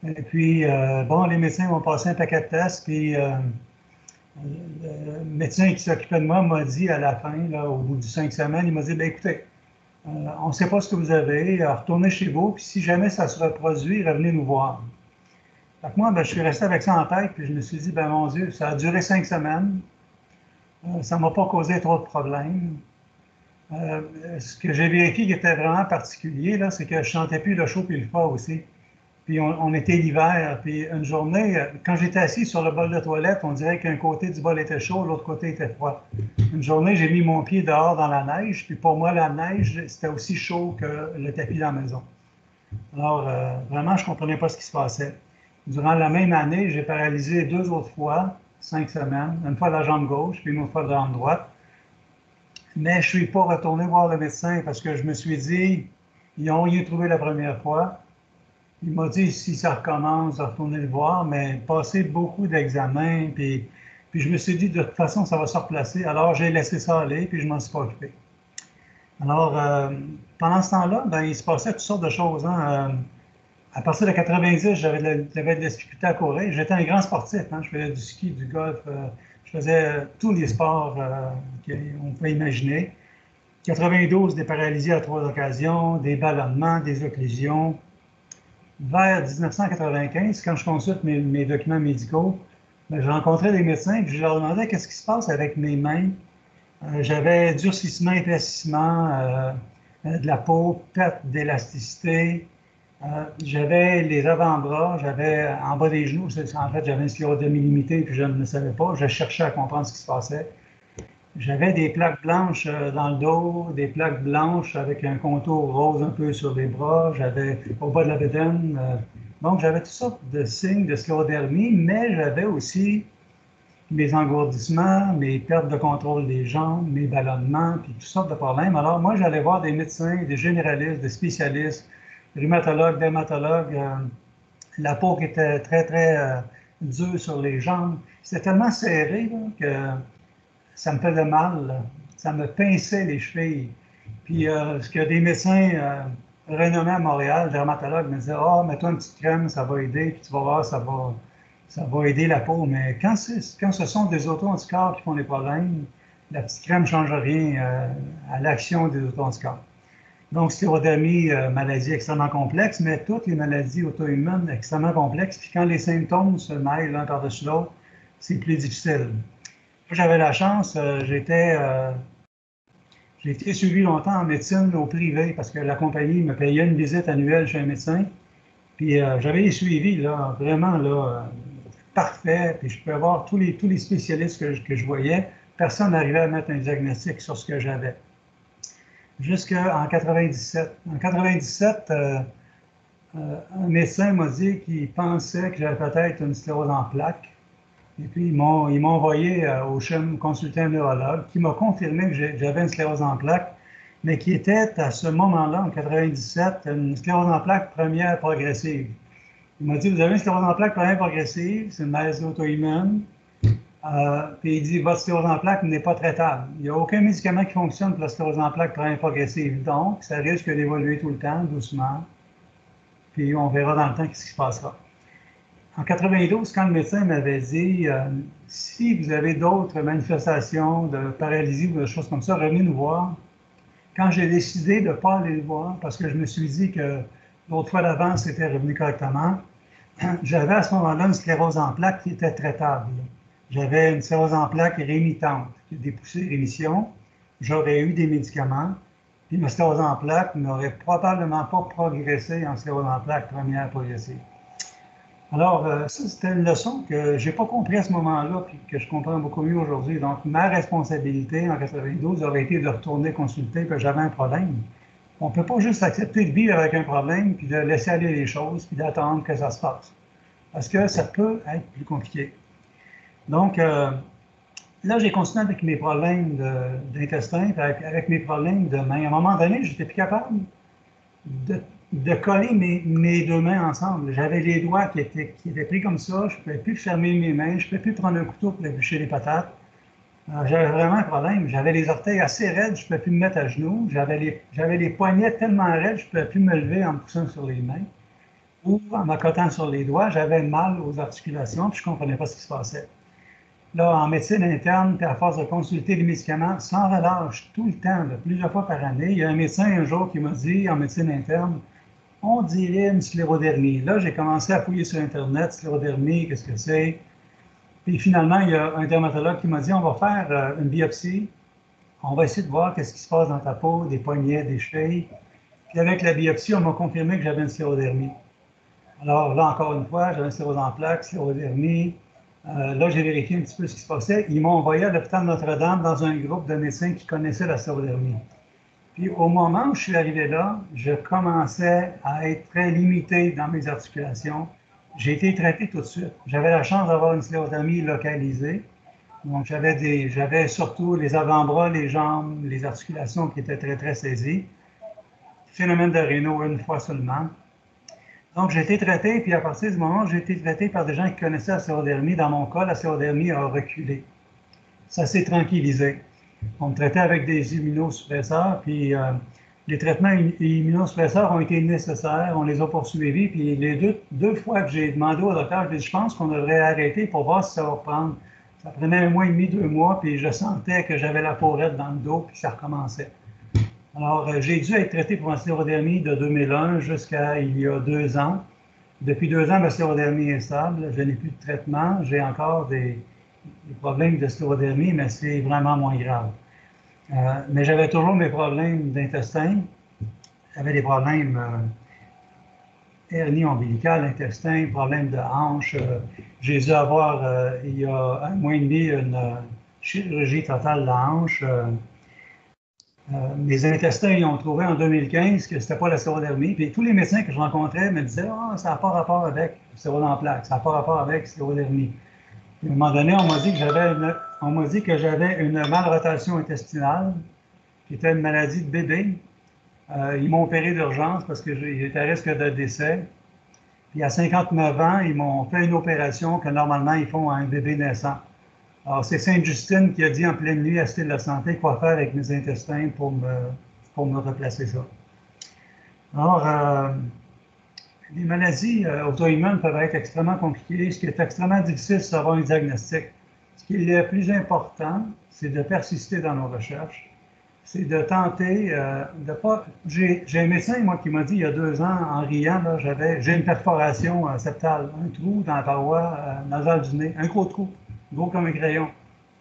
Et puis, bon, les médecins m'ont passé un paquet de tests, puis le médecin qui s'occupait de moi m'a dit à la fin, là, au bout de 5 semaines, il m'a dit, bien, écoutez, on ne sait pas ce que vous avez, retournez chez vous, puis si jamais ça se reproduit, revenez nous voir. Donc moi, ben, je suis resté avec ça en tête, puis je me suis dit, ben mon Dieu, ça a duré 5 semaines, ça ne m'a pas causé trop de problèmes. Ce que j'ai vérifié qui était vraiment particulier, là, c'est que je ne sentais plus le chaud et le froid aussi. Puis on était l'hiver, puis une journée, quand j'étais assis sur le bol de toilette, on dirait qu'un côté du bol était chaud, l'autre côté était froid. Une journée, j'ai mis mon pied dehors dans la neige, puis pour moi, la neige, c'était aussi chaud que le tapis dans la maison. Alors, vraiment, je ne comprenais pas ce qui se passait. Durant la même année, j'ai paralysé 2 autres fois, 5 semaines, une fois la jambe gauche, puis une autre fois la jambe droite. Mais je ne suis pas retourné voir le médecin parce que je me suis dit, ils n'ont rien trouvé la première fois. Il m'a dit, si ça recommence, de retourner le voir, mais passer beaucoup d'examens, puis je me suis dit, de toute façon, ça va se replacer. Alors, j'ai laissé ça aller, puis je m'en suis pas occupé. Alors, pendant ce temps-là, ben, il se passait toutes sortes de choses. Hein. À partir de 90, j'avais de la difficulté à courir. J'étais un grand sportif. Hein. Je faisais du ski, du golf. Je faisais tous les sports qu'on peut imaginer. 92, des paralysies à 3 occasions, des ballonnements, des occlusions. Vers 1995, quand je consulte mes documents médicaux, ben, je rencontrais des médecins et je leur demandais qu'est-ce qui se passe avec mes mains. J'avais durcissement, épaississement de la peau, perte d'élasticité. J'avais les avant-bras, j'avais en bas des genoux, en fait, j'avais une sclérodermie limitée puis je ne le savais pas. Je cherchais à comprendre ce qui se passait. J'avais des plaques blanches dans le dos, des plaques blanches avec un contour rose un peu sur les bras. J'avais au bas de la bédaine. Donc, j'avais toutes sortes de signes de sclérodermie, mais j'avais aussi mes engourdissements, mes pertes de contrôle des jambes, mes ballonnements, puis toutes sortes de problèmes. Alors, moi, j'allais voir des médecins, des généralistes, des spécialistes, rhumatologues, dermatologues, la peau qui était très, très dure sur les jambes. C'était tellement serré là, que ça me faisait mal, là. Ça me pinçait les chevilles. Puis ce que des médecins renommés à Montréal, dermatologues, me disaient « Ah, mets-toi une petite crème, ça va aider, puis tu vas voir, ça va aider la peau. » Mais quand ce sont des auto-anticorps qui font des problèmes, la petite crème ne change rien à l'action des auto-anticorps. Donc, sclérodermie, maladie extrêmement complexe, mais toutes les maladies auto-immunes extrêmement complexes. Puis quand les symptômes se mêlent l'un par-dessus l'autre, c'est plus difficile. J'avais la chance, j'ai été suivi longtemps en médecine au privé parce que la compagnie me payait une visite annuelle chez un médecin. Puis j'avais les suivis, là, vraiment là, parfait. Puis je pouvais voir tous les spécialistes que je voyais. Personne n'arrivait à mettre un diagnostic sur ce que j'avais. Jusqu'en 97. En 97, un médecin m'a dit qu'il pensait que j'avais peut-être une sclérose en plaques. Et puis, ils m'ont envoyé au CHUM consulter un neurologue qui m'a confirmé que j'avais une sclérose en plaques, mais qui était à ce moment-là, en 97, une sclérose en plaques première progressive. Il m'a dit, vous avez une sclérose en plaques première progressive, c'est une maladie auto-immune. Puis il dit, votre sclérose en plaques n'est pas traitable. Il n'y a aucun médicament qui fonctionne pour la sclérose en plaques première progressive. Donc, ça risque d'évoluer tout le temps, doucement. Puis on verra dans le temps ce qui se passera. En 92, quand le médecin m'avait dit si vous avez d'autres manifestations de paralysie ou de choses comme ça, revenez nous voir. Quand j'ai décidé de ne pas aller le voir, parce que je me suis dit que l'autre fois d'avant, c'était revenu correctement, j'avais à ce moment-là une sclérose en plaques qui était traitable. J'avais une sclérose en plaques rémitante, des poussées de rémission. J'aurais eu des médicaments. Puis ma sclérose en plaques n'aurait probablement pas progressé en sclérose en plaques première progressive. Alors, ça, c'était une leçon que je n'ai pas compris à ce moment-là, puis que je comprends beaucoup mieux aujourd'hui. Donc, ma responsabilité en 92 aurait été de retourner consulter que j'avais un problème. On ne peut pas juste accepter de vivre avec un problème, puis de laisser aller les choses, puis d'attendre que ça se passe. Parce que ça peut être plus compliqué. Donc, là, j'ai continué avec mes problèmes d'intestin, avec mes problèmes de main. À un moment donné, je n'étais plus capable de coller mes deux mains ensemble. J'avais les doigts qui étaient pris comme ça, je ne pouvais plus fermer mes mains, je ne pouvais plus prendre un couteau pour éplucher les patates. J'avais vraiment un problème. J'avais les orteils assez raides, je ne pouvais plus me mettre à genoux. J'avais les poignets tellement raides, je ne pouvais plus me lever en me poussant sur les mains ou en m'accotant sur les doigts. J'avais mal aux articulations, puis je ne comprenais pas ce qui se passait. Là, en médecine interne, puis à force de consulter les médicaments sans relâche, tout le temps, là, plusieurs fois par année, il y a un médecin un jour qui m'a dit, en médecine interne, on dirait une sclérodermie. Là, j'ai commencé à fouiller sur Internet, sclérodermie, qu'est-ce que c'est? Puis finalement, il y a un dermatologue qui m'a dit, on va faire une biopsie, on va essayer de voir qu'est-ce qui se passe dans ta peau, des poignets, des chevilles. Puis avec la biopsie, on m'a confirmé que j'avais une sclérodermie. Alors là, encore une fois, j'avais une sclérose en plaques, sclérodermie. Là, j'ai vérifié un petit peu ce qui se passait. Ils m'ont envoyé à l'hôpital Notre-Dame dans un groupe de médecins qui connaissaient la sclérodermie. Puis au moment où je suis arrivé là, je commençais à être très limité dans mes articulations. J'ai été traité tout de suite. J'avais la chance d'avoir une sclérodermie localisée. Donc j'avais surtout les avant-bras, les jambes, les articulations qui étaient très, très saisies. Phénomène de Raynaud une fois seulement. Donc, j'ai été traité, puis à partir du moment où j'ai été traité par des gens qui connaissaient la sclérodermie, dans mon cas, la sclérodermie a reculé. Ça s'est tranquillisé. On me traitait avec des immunosuppresseurs, puis les traitements immunosuppresseurs ont été nécessaires, on les a poursuivis, puis les deux fois que j'ai demandé au docteur, je lui ai dit, je pense qu'on devrait arrêter pour voir si ça va reprendre. Ça prenait 1 mois et demi, 2 mois, puis je sentais que j'avais la peaurette dans le dos, puis ça recommençait. Alors, j'ai dû être traité pour une sclérodermie de 2001 jusqu'à il y a 2 ans. Depuis 2 ans, ma sclérodermie est stable. Je n'ai plus de traitement. J'ai encore des problèmes de sclérodermie, mais c'est vraiment moins grave. Mais j'avais toujours mes problèmes d'intestin. J'avais des problèmes hernie ombilicale, intestin, problèmes de hanche. J'ai dû avoir, il y a 1 mois et demi, une chirurgie totale de la hanche. Mes intestins, ils ont trouvé en 2015 que ce n'était pas la sclérodermie. Puis tous les médecins que je rencontrais me disaient « Ah, ça n'a pas rapport avec la sclérose en plaques, ça n'a pas rapport avec la sclérodermie. » À un moment donné, on m'a dit que j'avais une malrotation intestinale, qui était une maladie de bébé. Ils m'ont opéré d'urgence parce que j'étais à risque de décès. Puis à 59 ans, ils m'ont fait une opération que normalement ils font à un bébé naissant. Alors, c'est Sainte-Justine qui a dit en pleine nuit à Cité de la Santé quoi faire avec mes intestins pour me replacer ça. Alors, les maladies auto-immunes peuvent être extrêmement compliquées. Ce qui est extrêmement difficile, c'est d'avoir un diagnostic. Ce qui est le plus important, c'est de persister dans nos recherches. C'est de tenter de pas... J'ai un médecin, moi, qui m'a dit il y a 2 ans, en riant, j'ai une perforation septale, un trou dans la paroi nasale du nez, un gros trou. Gros comme un crayon.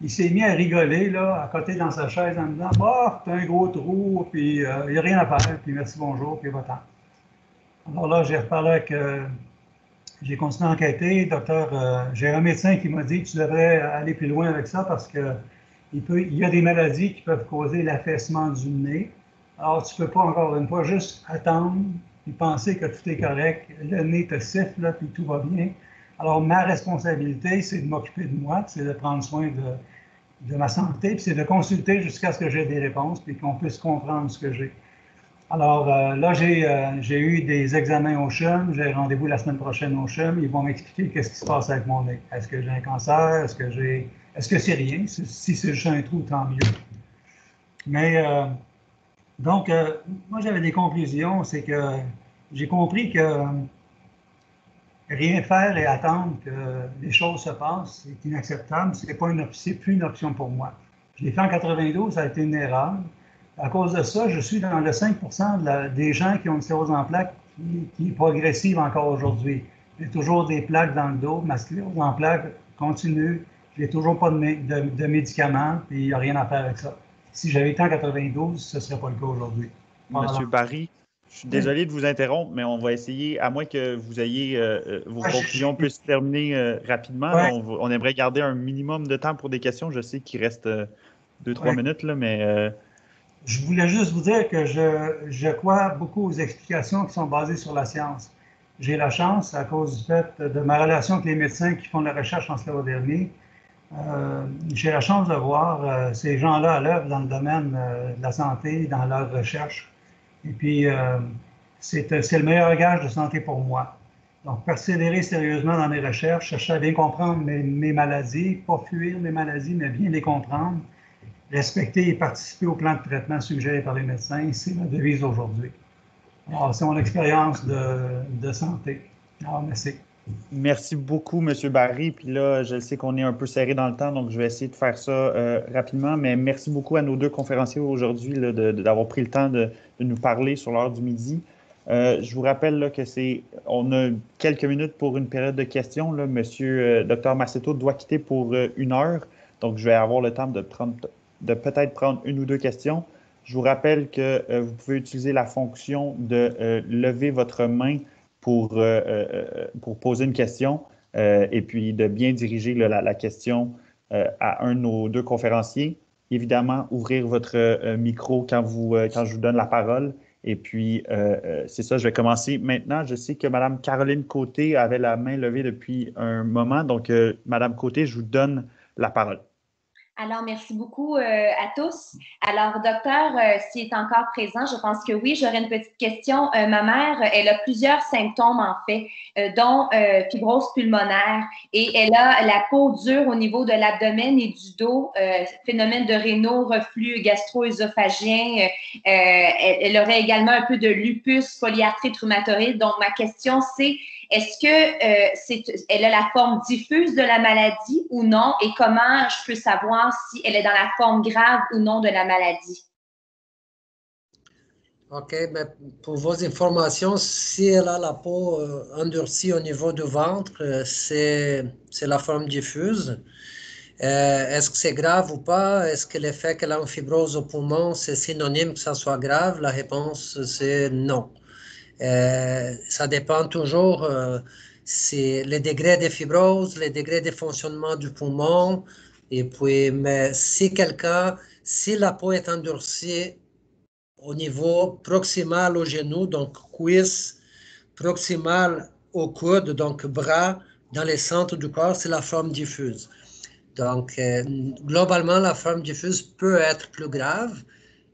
Il s'est mis à rigoler, là, à côté dans sa chaise, en me disant « Ah, t'as un gros trou, puis il n'y a rien à faire, puis merci, bonjour, puis va-t'en. » Alors là, j'ai reparlé avec... j'ai continué à enquêter. Docteur, j'ai un médecin qui m'a dit que tu devrais aller plus loin avec ça parce que il y a des maladies qui peuvent causer l'affaissement du nez. Alors, tu ne peux pas, encore une fois, juste attendre et penser que tout est correct. Le nez te siffle, puis tout va bien. Alors, ma responsabilité, c'est de m'occuper de moi, c'est de prendre soin de ma santé, puis c'est de consulter jusqu'à ce que j'ai des réponses, puis qu'on puisse comprendre ce que j'ai. Alors, là, j'ai eu des examens au CHUM, j'ai rendez-vous la semaine prochaine au CHUM, ils vont m'expliquer qu'est-ce qui se passe avec mon nez. Est-ce que j'ai un cancer? Est-ce que c'est rien? Si c'est juste un trou, tant mieux. Mais, donc, moi, j'avais des conclusions, c'est que j'ai compris que rien faire et attendre que les choses se passent, c'est inacceptable. C'est plus une option pour moi. Je l'ai fait en 92, ça a été une erreur. À cause de ça, je suis dans le 5% des gens qui ont une sclérose en plaques qui est progressive encore aujourd'hui. J'ai toujours des plaques dans le dos. Ma sclérose en plaques continue. Je n'ai toujours pas de médicaments, puis il n'y a rien à faire avec ça. Si j'avais été en 92, ce ne serait pas le cas aujourd'hui. Monsieur Barry, je suis désolé de vous interrompre, mais on va essayer, à moins que vous ayez vos conclusions puissent se terminer rapidement. Ouais. On aimerait garder un minimum de temps pour des questions. Je sais qu'il reste 2-3 minutes, là, mais... Je voulais juste vous dire que je crois beaucoup aux explications qui sont basées sur la science. J'ai la chance, à cause du fait de ma relation avec les médecins qui font la recherche en sclérodermie, j'ai la chance de voir ces gens-là à l'œuvre dans le domaine de la santé, dans leur recherche. Et puis, c'est le meilleur gage de santé pour moi. Donc, persévérer sérieusement dans mes recherches, chercher à bien comprendre mes maladies, pas fuir mes maladies, mais bien les comprendre, respecter et participer au plan de traitement suggéré par les médecins, c'est ma devise aujourd'hui. Alors, c'est mon expérience de santé. Alors, merci. Merci beaucoup, M. Barry. Puis là, je sais qu'on est un peu serré dans le temps, donc je vais essayer de faire ça rapidement. Mais merci beaucoup à nos deux conférenciers aujourd'hui d'avoir pris le temps de nous parler sur l'heure du midi. Je vous rappelle là, on a quelques minutes pour une période de questions. Là. Monsieur Dr Massetto doit quitter pour 1 heure, donc je vais avoir le temps de peut-être prendre 1 ou 2 questions. Je vous rappelle que vous pouvez utiliser la fonction de lever votre main pour poser une question et puis de bien diriger la question à un de nos deux conférenciers. Évidemment, ouvrir votre micro quand je vous donne la parole. Et puis, c'est ça, je vais commencer maintenant. Je sais que Mme Caroline Côté avait la main levée depuis un moment. Donc, Mme Côté, je vous donne la parole. Alors, merci beaucoup à tous. Alors, docteur, s'il est encore présent, je pense que oui, j'aurais une petite question. Ma mère, elle a plusieurs symptômes, en fait, dont fibrose pulmonaire, et elle a la peau dure au niveau de l'abdomen et du dos, phénomène de rénaux, reflux gastro-œsophagien. Elle aurait également un peu de lupus, polyarthrite rhumatoïde. Donc, ma question, c'est est-ce que elle a la forme diffuse de la maladie ou non? Et comment je peux savoir si elle est dans la forme grave ou non de la maladie? OK, mais pour vos informations, si elle a la peau endurcie au niveau du ventre, c'est la forme diffuse. Est-ce que c'est grave ou pas? Est-ce que le fait qu'elle a une fibrose au poumon, c'est synonyme que ça soit grave? La réponse, c'est non. Ça dépend toujours, c'est les degrés de fibrose, les degrés de fonctionnement du poumon. Et puis, mais si la peau est endurcie au niveau proximal au genou, donc cuisse, proximal au coude, donc bras, dans les centres du corps, c'est la forme diffuse. Donc, globalement, la forme diffuse peut être plus grave,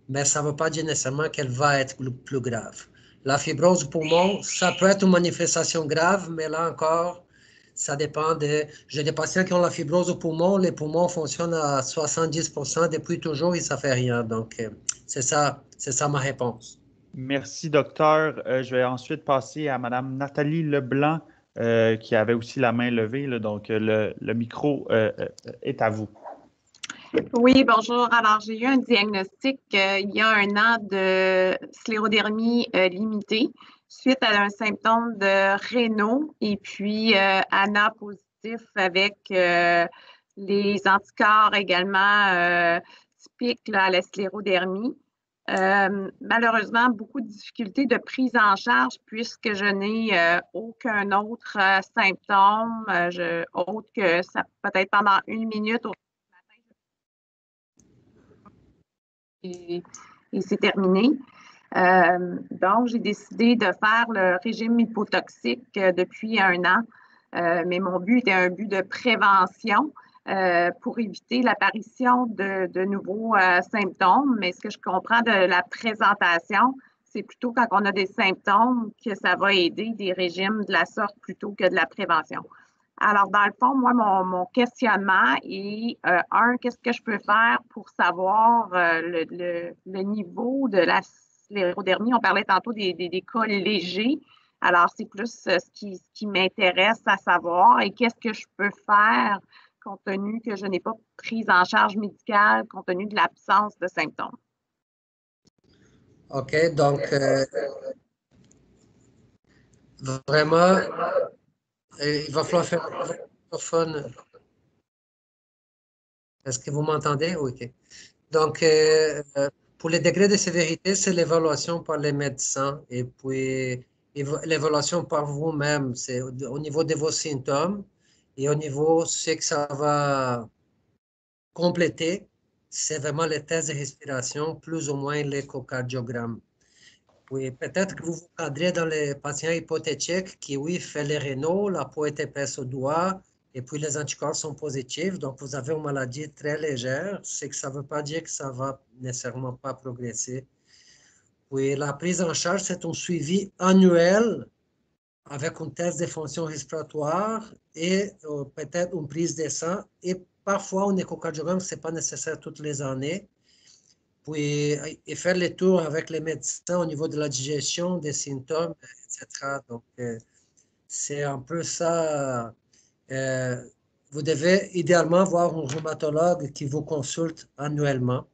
mais ça ne veut pas dire nécessairement qu'elle va être plus grave. La fibrose du poumon, ça peut être une manifestation grave, mais là encore, ça dépend de... J'ai des patients qui ont la fibrose au poumon, les poumons fonctionnent à 70% depuis toujours et ça ne fait rien. Donc, c'est ça ma réponse. Merci, docteur. Je vais ensuite passer à Mme Nathalie Leblanc, qui avait aussi la main levée. Là, donc, le micro est à vous. Oui, bonjour. Alors, j'ai eu un diagnostic il y a 1 an de sclérodermie limitée suite à un symptôme de rénaux et puis ANA positif avec les anticorps également typiques là, à la sclérodermie. Malheureusement, beaucoup de difficultés de prise en charge puisque je n'ai aucun autre symptôme, autre que ça peut-être pendant 1 minute et c'est terminé. Donc, j'ai décidé de faire le régime hypotoxique depuis 1 an, mais mon but était un but de prévention pour éviter l'apparition de nouveaux symptômes. Mais ce que je comprends de la présentation, c'est plutôt quand on a des symptômes que ça va aider des régimes de la sorte plutôt que de la prévention. Alors, dans le fond, moi, mon questionnement est, qu'est-ce que je peux faire pour savoir le niveau de la sclérodermie? On parlait tantôt des cas légers. Alors, c'est plus ce qui m'intéresse à savoir et qu'est-ce que je peux faire compte tenu que je n'ai pas prise en charge médicale, compte tenu de l'absence de symptômes. OK, donc, vraiment... Il va falloir faire un microphone. Est-ce que vous m'entendez? Oui, OK. Donc, pour les degrés de sévérité, c'est l'évaluation par les médecins et puis l'évaluation par vous-même. C'est au niveau de vos symptômes et au niveau ce que ça va compléter, c'est vraiment les tests de respiration, plus ou moins l'échocardiogramme. Oui, peut-être que vous vous cadrez dans les patients hypothétiques qui, oui, fait les rénaux, la peau est épaisse au doigt, et puis les anticorps sont positifs. Donc, vous avez une maladie très légère. C'est que ça ne veut pas dire que ça va nécessairement pas progresser. Oui, la prise en charge, c'est un suivi annuel avec un test de fonction respiratoire et peut-être une prise de sang. Et parfois, un échocardiogramme, ce n'est pas nécessaire toutes les années. Puis, et faire les tours avec les médecins au niveau de la digestion, des symptômes, etc. Donc, c'est un peu ça. Vous devez idéalement voir un rhumatologue qui vous consulte annuellement.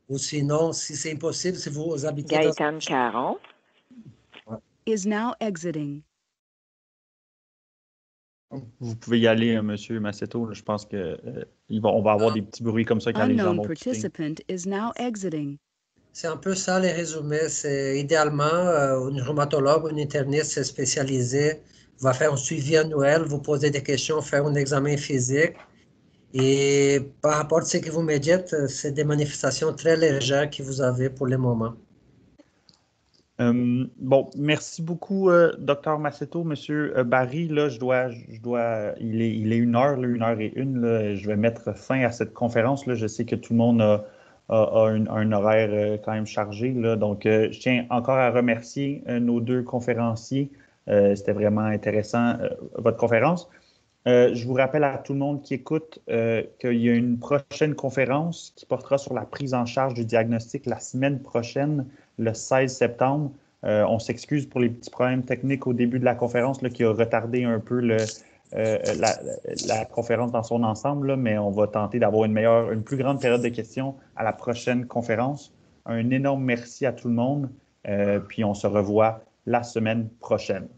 Ou sinon, si c'est impossible, si vous habitez dans... Gaëtan Caron is now exiting. Vous pouvez y aller, Monsieur Massetto. Je pense que on va avoir des petits bruits comme ça quand les gens Unknown vont quitter. participant is now exiting. C'est un peu ça les résumés. C'est idéalement un rhumatologue, un interniste spécialisé va faire un suivi annuel, vous poser des questions, faire un examen physique. Et par rapport à ce que vous me dites, c'est des manifestations très légères que vous avez pour le moment. Bon, merci beaucoup, Dr Massetto. Monsieur Barry, là, il est 1h, 1h01. Là, je vais mettre fin à cette conférence. Là. Je sais que tout le monde a un horaire quand même chargé. Là. Donc, je tiens encore à remercier nos deux conférenciers. C'était vraiment intéressant, votre conférence. Je vous rappelle à tout le monde qui écoute qu'il y a une prochaine conférence qui portera sur la prise en charge du diagnostic la semaine prochaine, le 16 septembre. On s'excuse pour les petits problèmes techniques au début de la conférence là, qui a retardé un peu la conférence dans son ensemble, là, mais on va tenter d'avoir une plus grande période de questions à la prochaine conférence. Un énorme merci à tout le monde, puis on se revoit la semaine prochaine.